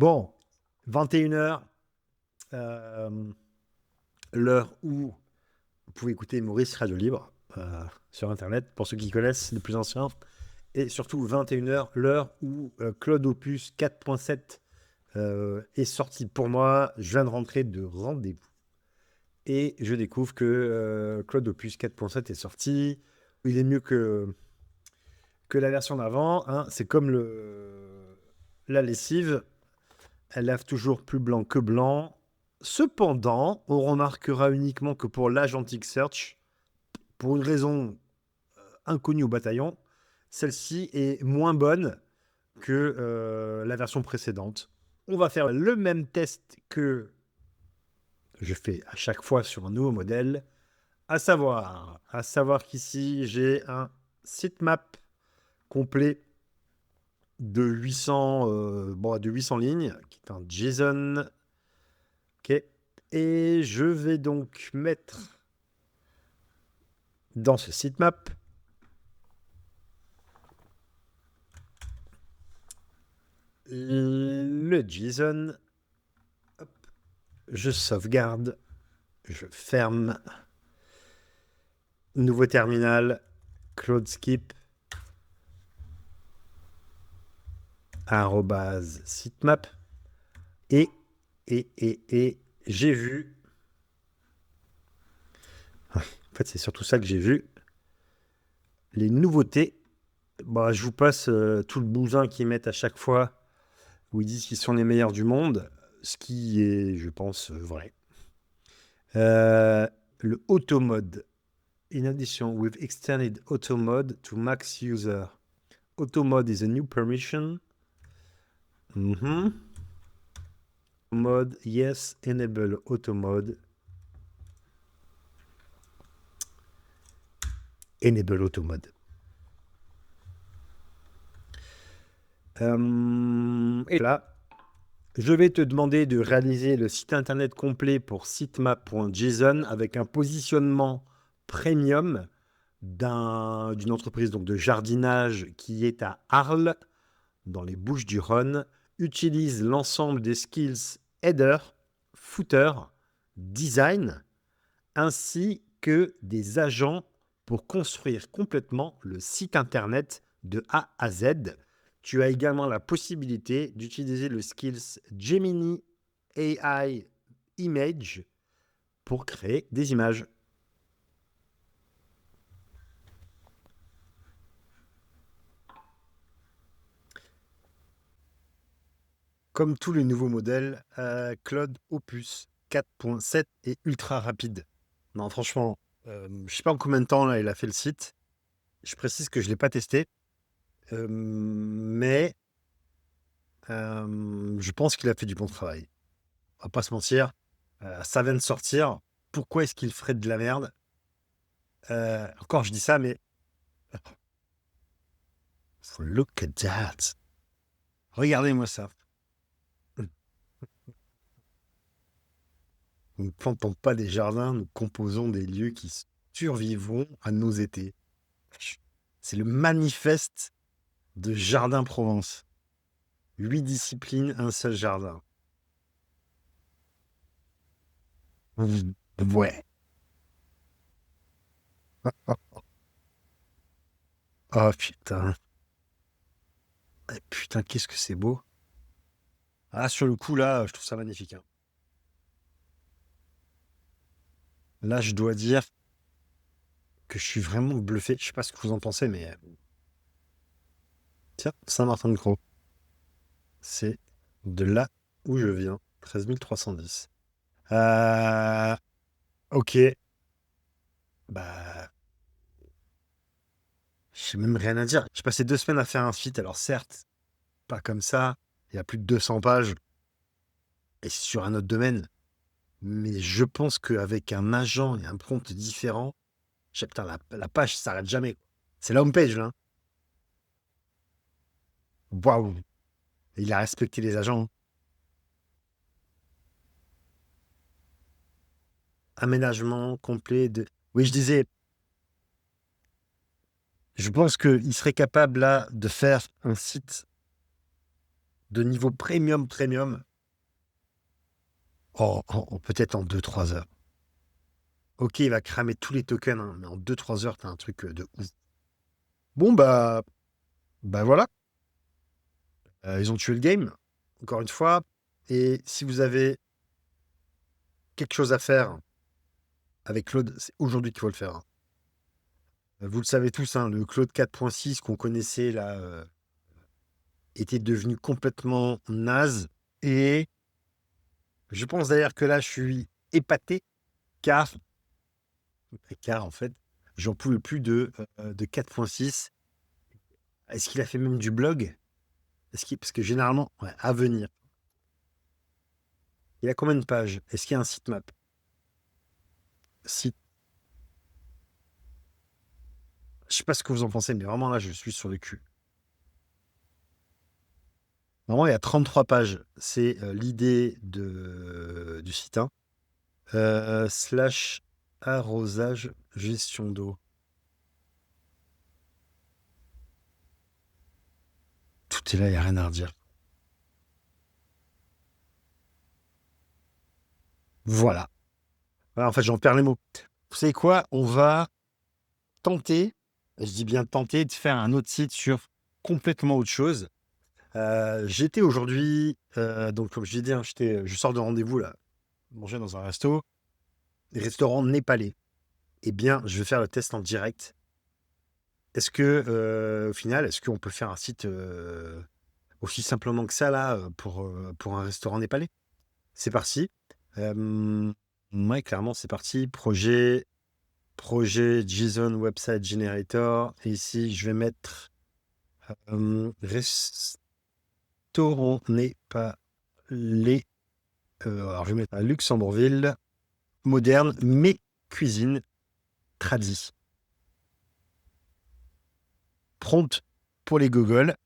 Bon, 21h, l'heure où vous pouvez écouter Maurice Radio Libre sur Internet, pour ceux qui connaissent, les plus anciens. Et surtout 21h, l'heure où Claude Opus 4.7 est sorti pour moi. Je viens de rentrer de rendez-vous. Et je découvre que Claude Opus 4.7 est sorti. Il est mieux que la version d'avant. Hein. C'est comme la lessive. Elle lave toujours plus blanc que blanc. Cependant, on remarquera uniquement que pour l'Agentic Search, pour une raison inconnue au bataillon, celle-ci est moins bonne que la version précédente. On va faire le même test que je fais à chaque fois sur un nouveau modèle, à savoir qu'ici, j'ai un sitemap complet de 800, de 800 lignes, qui est un JSON. Ok. Et je vais donc mettre dans ce sitemap le JSON. Hop. Je sauvegarde. Je ferme. Nouveau terminal. Cloudskip. @sitemap. Et j'ai vu. En fait, c'est surtout ça que j'ai vu. Les nouveautés. Bah, je vous passe tout le bousin qu'ils mettent à chaque fois où ils disent qu'ils sont les meilleurs du monde, ce qui est, je pense, vrai. Le auto mode. In addition, we've extended auto mode to max user. Auto mode is a new permission. Mode, yes, enable auto mode. Enable auto mode. Et là, je vais te demander de réaliser le site internet complet pour sitemap.json avec un positionnement premium d'une entreprise donc de jardinage qui est à Arles, dans les Bouches-du-Rhône. Utilise l'ensemble des skills header, footer, design, ainsi que des agents pour construire complètement le site internet de A à Z. Tu as également la possibilité d'utiliser le skills Gemini AI Image pour créer des images. Comme tous les nouveaux modèles, Claude Opus 4.7 est ultra rapide. Non, franchement, je ne sais pas en combien de temps là, il a fait le site. Je précise que je ne l'ai pas testé. Mais je pense qu'il a fait du bon travail. On va pas se mentir. Ça vient de sortir. Pourquoi est-ce qu'il ferait de la merde? Encore, je dis ça, mais look at that. Regardez-moi ça. Nous ne plantons pas des jardins, nous composons des lieux qui survivront à nos étés. C'est le manifeste de Jardin Provence. 8 disciplines, un seul jardin. Ouais. Oh putain. Putain, qu'est-ce que c'est beau. Ah, sur le coup, là, je trouve ça magnifique. Hein. Là, je dois dire que je suis vraiment bluffé. Je sais pas ce que vous en pensez, mais tiens, Saint-Martin-de-Crau. C'est de là où je viens. 13 310. Ok. Bah, j'ai même rien à dire. J'ai passé 2 semaines à faire un site. Alors certes, pas comme ça. Il y a plus de 200 pages. Et c'est sur un autre domaine. Mais je pense qu'avec un agent et un prompt différent, putain, la page s'arrête jamais. C'est la homepage, là. Hein. Waouh. Il a respecté les agents. Hein. Aménagement complet de... Oui, je disais, je pense qu'il serait capable, là, de faire un site de niveau premium, peut-être en 2-3 heures. Ok, il va cramer tous les tokens, hein, mais en 2-3 heures, t'as un truc de ouf. Bon, bah voilà. Ils ont tué le game, encore une fois. Et si vous avez quelque chose à faire avec Claude, c'est aujourd'hui qu'il faut le faire, hein. Vous le savez tous, hein, le Claude 4.6 qu'on connaissait là était devenu complètement naze. Et je pense d'ailleurs que là, je suis épaté car, en fait, j'en pouvais plus de 4.6. Est-ce qu'il a fait même du blog? Parce que généralement, ouais, à venir. Il a combien de pages? Est-ce qu'il y a un sitemap? Si, je sais pas ce que vous en pensez, mais vraiment là, je suis sur le cul. Normalement, il y a 33 pages. C'est l'idée du site, hein. Slash arrosage gestion d'eau. Tout est là, il n'y a rien à redire. Voilà. Voilà, en fait, j'en perds les mots. Vous savez quoi? On va tenter, je dis bien tenter, de faire un autre site sur complètement autre chose. J'étais aujourd'hui, donc comme je l'ai dit, hein, je sors de rendez-vous là, manger dans un restaurant népalais. Eh bien, je vais faire le test en direct. Est-ce que, au final, est-ce qu'on peut faire un site aussi simplement que ça là pour un restaurant népalais? C'est parti. Ouais, clairement, c'est parti. Projet JSON Website Generator. Et ici, je vais mettre restaurant népalais. Alors, je vais mettre à Luxembourgville, moderne, mais cuisine tradie. Prompt pour les Google.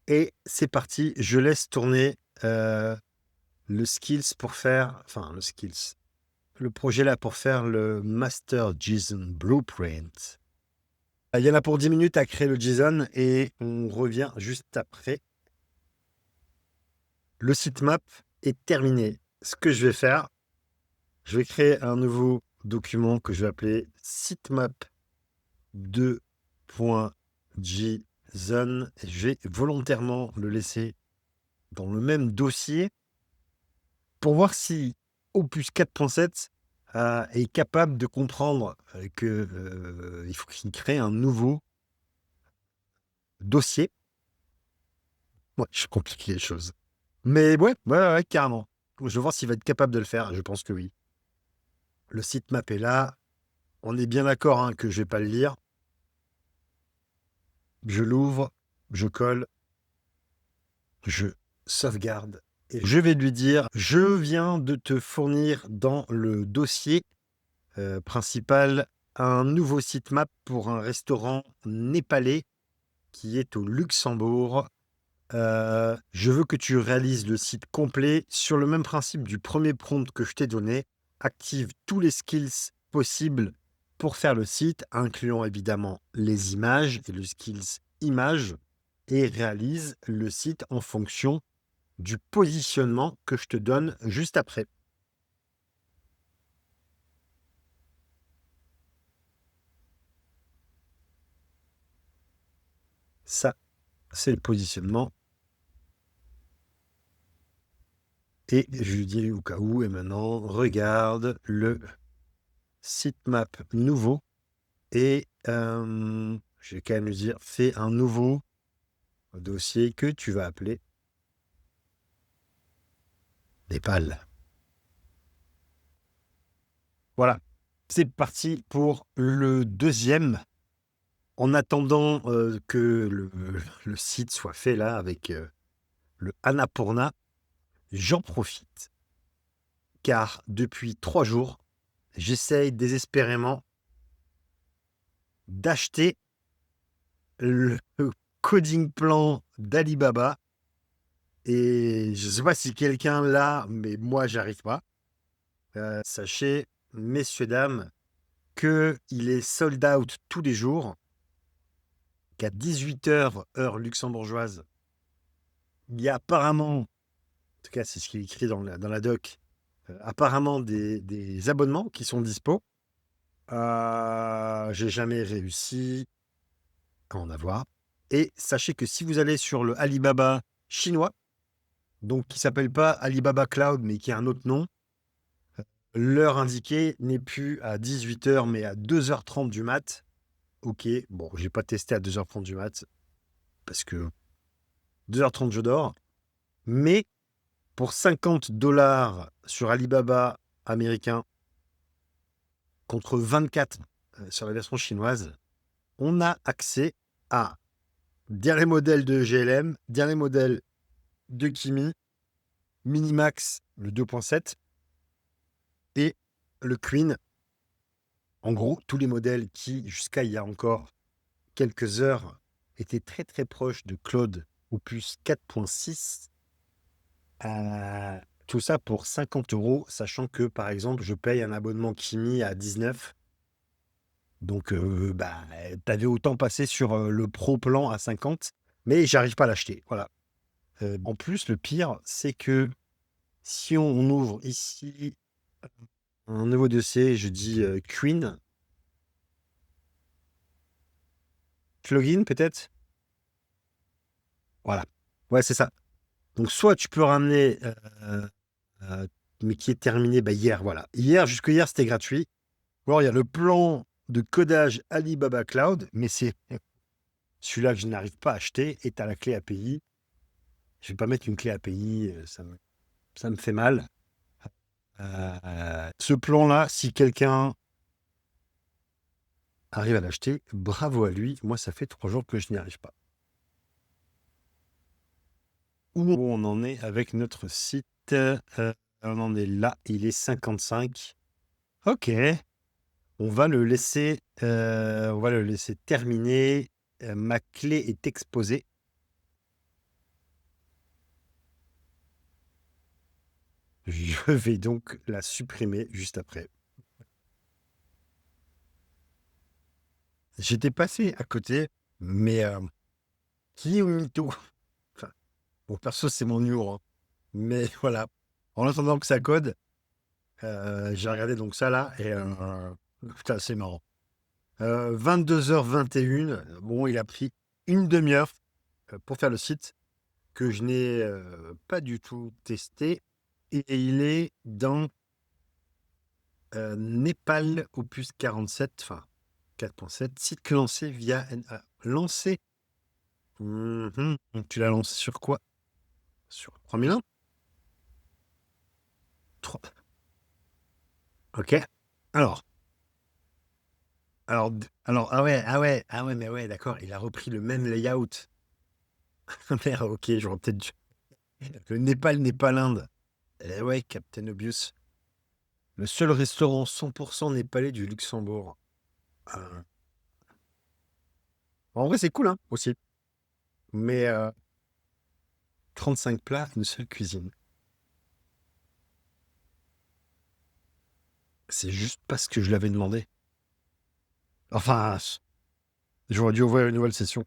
Et c'est parti. Je laisse tourner le skills pour faire. Enfin, le skills. Le projet là pour faire le Master JSON Blueprint. Il y en a pour 10 minutes à créer le JSON et on revient juste après. Le sitemap est terminé. Ce que je vais faire, je vais créer un nouveau document que je vais appeler sitemap 2.json. Je vais volontairement le laisser dans le même dossier pour voir si Opus 4.7 est capable de comprendre qu'il faut qu'il crée un nouveau dossier. Ouais, je complique les choses. Mais ouais, carrément. Je vais voir s'il va être capable de le faire. Je pense que oui. Le sitemap est là. On est bien d'accord, hein, que je vais pas le lire. Je l'ouvre, je colle, je sauvegarde. Et je vais lui dire, je viens de te fournir dans le dossier principal un nouveau sitemap pour un restaurant népalais qui est au Luxembourg. Je veux que tu réalises le site complet sur le même principe du premier prompt que je t'ai donné. Active tous les skills possibles pour faire le site, incluant évidemment les images et le skills images, et réalise le site en fonction du positionnement que je te donne juste après. Ça, c'est le positionnement. Et je lui dis au cas où, et maintenant, regarde le sitemap nouveau. Et je vais quand même lui dire, fais un nouveau dossier que tu vas appeler Népal. Voilà, c'est parti pour le deuxième. En attendant que le site soit fait là avec le Annapurna, j'en profite. Car depuis 3 jours, j'essaye désespérément d'acheter le coding plan d'Alibaba. Et je ne sais pas si quelqu'un l'a, mais moi, j'arrive pas. Sachez, messieurs, dames, qu'il est sold out tous les jours, qu'à 18h, heure luxembourgeoise, Il y a apparemment, en tout cas, c'est ce qui est écrit dans la doc, apparemment des abonnements qui sont dispo. J'ai jamais réussi à en avoir. Et sachez que si vous allez sur le Alibaba chinois, donc qui s'appelle pas Alibaba Cloud, mais qui a un autre nom, l'heure indiquée n'est plus à 18h, mais à 2h30 du mat. Ok, bon, j'ai pas testé à 2h30 du mat, parce que 2h30 je dors. Mais pour 50 $ sur Alibaba américain, contre 24 sur la version chinoise, on a accès à dernier modèle de GLM, dernier modèle de Kimi, Minimax, le 2.7, et le Queen. En gros, tous les modèles qui, jusqu'à il y a encore quelques heures, étaient très très proches de Claude Opus 4.6. Tout ça pour 50 €, sachant que, par exemple, je paye un abonnement Kimi à 19. Donc, bah, t'avais autant passé sur le Pro Plan à 50, mais j'arrive pas à l'acheter. Voilà. En plus, le pire, c'est que si on ouvre ici un nouveau dossier, je dis Queen, plugin peut-être. Voilà. Ouais, c'est ça. Donc, soit tu peux ramener, mais qui est terminé bah, hier. Voilà. Jusque hier, c'était gratuit. Ou alors, il y a le plan de codage Alibaba Cloud, mais c'est celui-là que je n'arrive pas à acheter et tu as la clé API. Je vais pas mettre une clé API, ça me fait mal. Ce plan-là, si quelqu'un arrive à l'acheter, bravo à lui. Moi, ça fait 3 jours que je n'y arrive pas. Où on en est avec notre site? On en est là, il est 55. Ok, on va le laisser terminer. Ma clé est exposée. Je vais donc la supprimer juste après. J'étais passé à côté, mais qui est au mytho? Enfin, bon, perso, c'est mon humour, hein. Mais voilà. En attendant que ça code, j'ai regardé donc ça là, et putain, c'est marrant. 22h21, bon, il a pris une demi-heure pour faire le site, que je n'ai pas du tout testé. Et il est dans Népal Opus 47, enfin 4.7, site que lancé via NA. Lancé. Mhm. Tu l'as lancé sur quoi? Sur 3001? 3. Ok. Alors, ah ouais, mais ouais, d'accord, il a repris le même layout. Merde, ok, j'aurais peut-être dû. Le Népal n'est pas l'Inde. Eh ouais, Captain Obvious. Le seul restaurant 100% népalais du Luxembourg. Euh, En vrai, c'est cool, hein, aussi. Mais 35 plats, une seule cuisine. C'est juste parce que je l'avais demandé. Enfin, j'aurais dû ouvrir une nouvelle session.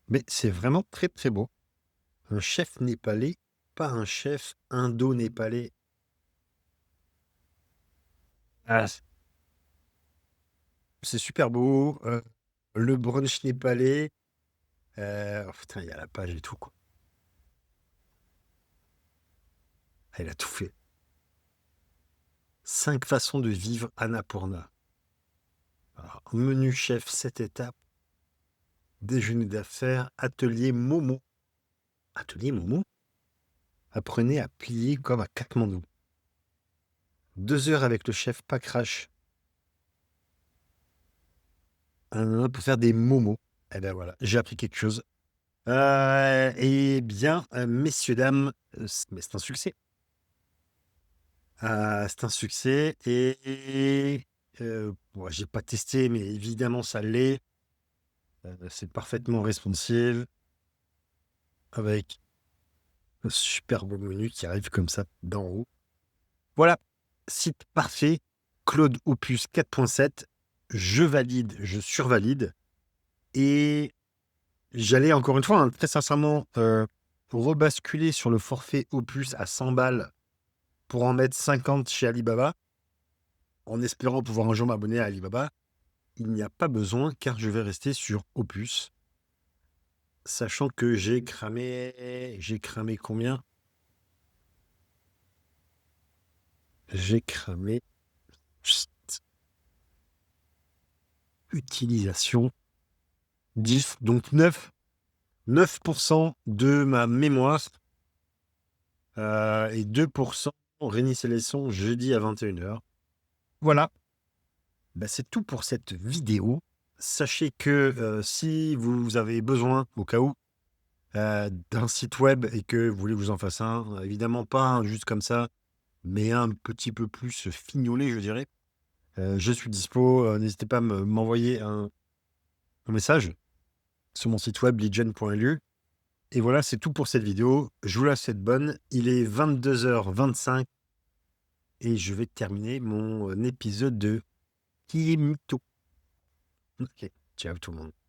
Mais c'est vraiment très très beau. Un chef népalais, pas un chef indo-népalais. Ah, c'est super beau. Le brunch népalais. Oh, putain, il y a la page et tout, quoi. Ah, il a tout fait. 5 façons de vivre Annapurna. Alors, menu chef 7 étapes. Déjeuner d'affaires. Atelier Momo. Atelier Momo? Apprenez à plier comme à Katmandou. 2 heures avec le chef Pakrash. Pour faire des momos. Eh ben voilà, j'ai appris quelque chose. Eh bien, messieurs, dames, mais c'est un succès. C'est un succès et bon, j'ai pas testé, mais évidemment, ça l'est. C'est parfaitement responsive avec un super beau menu qui arrive comme ça d'en haut. Voilà, site parfait. Claude Opus 4.7. Je valide, je survalide. Et J'allais encore une fois, hein, très sincèrement, rebasculer sur le forfait Opus à 100 balles pour en mettre 50 chez Alibaba, en espérant pouvoir un jour m'abonner à Alibaba. Il n'y a pas besoin car je vais rester sur Opus, sachant que j'ai cramé combien? J'ai cramé utilisation 10, donc 9% de ma mémoire et 2% Rémi Célesson jeudi à 21h. Voilà. Bah, c'est tout pour cette vidéo. Sachez que si vous avez besoin, au cas où, d'un site web et que vous voulez que je vous en fasse un, évidemment pas un juste comme ça, mais un petit peu plus fignolé, je dirais, je suis dispo. N'hésitez pas à m'envoyer un message sur mon site web legend.lu. Et voilà, c'est tout pour cette vidéo. Je vous la souhaite bonne. Il est 22h25 et je vais terminer mon épisode de Kimito. Ok, ciao tout le monde.